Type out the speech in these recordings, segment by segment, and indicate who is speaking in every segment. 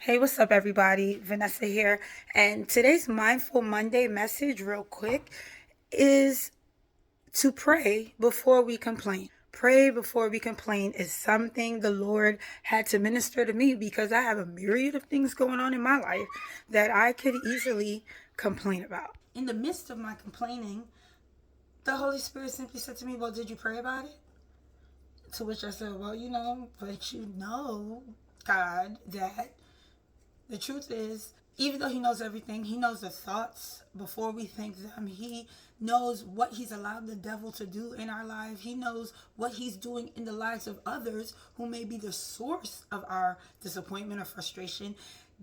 Speaker 1: Hey, what's up, everybody? Vanessa here. And today's Mindful Monday message, real quick, is to pray before we complain. Pray before we complain is something the Lord had to minister to me because I have a myriad of things going on in my life that I could easily complain about. In the midst of my complaining, the Holy Spirit simply said to me, "Well, did you pray about it?" To which I said, "Well, but God, that the truth is, even though he knows everything, he knows the thoughts before we think them. He knows what he's allowed the devil to do in our life. He knows what he's doing in the lives of others who may be the source of our disappointment or frustration.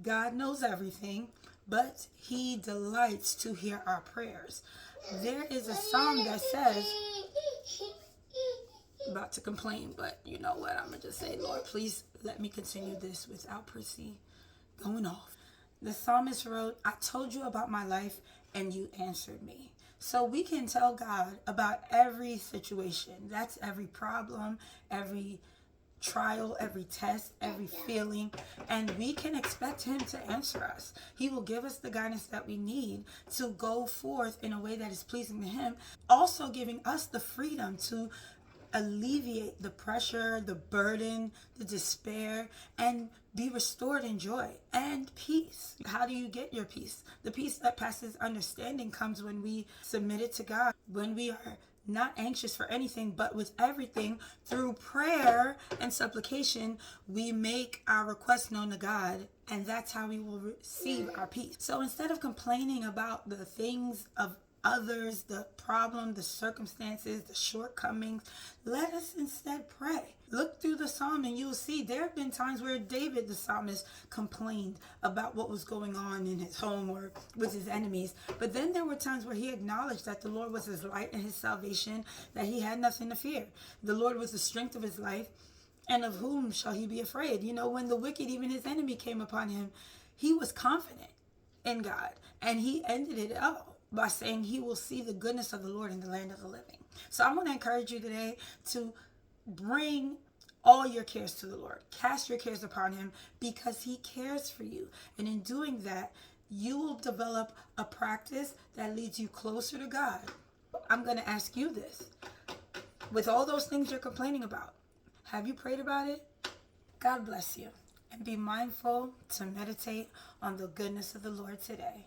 Speaker 1: God knows everything, but he delights to hear our prayers. There is a psalm that says, about to complain, but you know what? I'm going to just say, Lord, please let me continue this without Percy going off. The psalmist wrote, "I told you about my life and you answered me." So we can tell God about every situation. That's every problem, every trial, every test, every feeling, and we can expect him to answer us. He will give us the guidance that we need to go forth in a way that is pleasing to him, also giving us the freedom to alleviate the pressure, the burden, the despair, and be restored in joy and peace. How do you get your peace? The peace that passes understanding comes when we submit it to God, when we are not anxious for anything, but with everything through prayer and supplication, we make our requests known to God, and that's how we will receive our peace. So instead of complaining about the things of others, the problem, the circumstances, the shortcomings, let us instead pray. Look through the psalm and you'll see there have been times where David, the psalmist, complained about what was going on in his home or with his enemies. But then there were times where he acknowledged that the Lord was his light and his salvation, that he had nothing to fear. The Lord was the strength of his life, and of whom shall he be afraid? When the wicked, even his enemy, came upon him, he was confident in God, and he ended it all by saying he will see the goodness of the Lord in the land of the living. So I want to encourage you today to bring all your cares to the Lord. Cast your cares upon him because he cares for you. And in doing that, you will develop a practice that leads you closer to God. I'm going to ask you this. With all those things you're complaining about, have you prayed about it? God bless you. And be mindful to meditate on the goodness of the Lord today.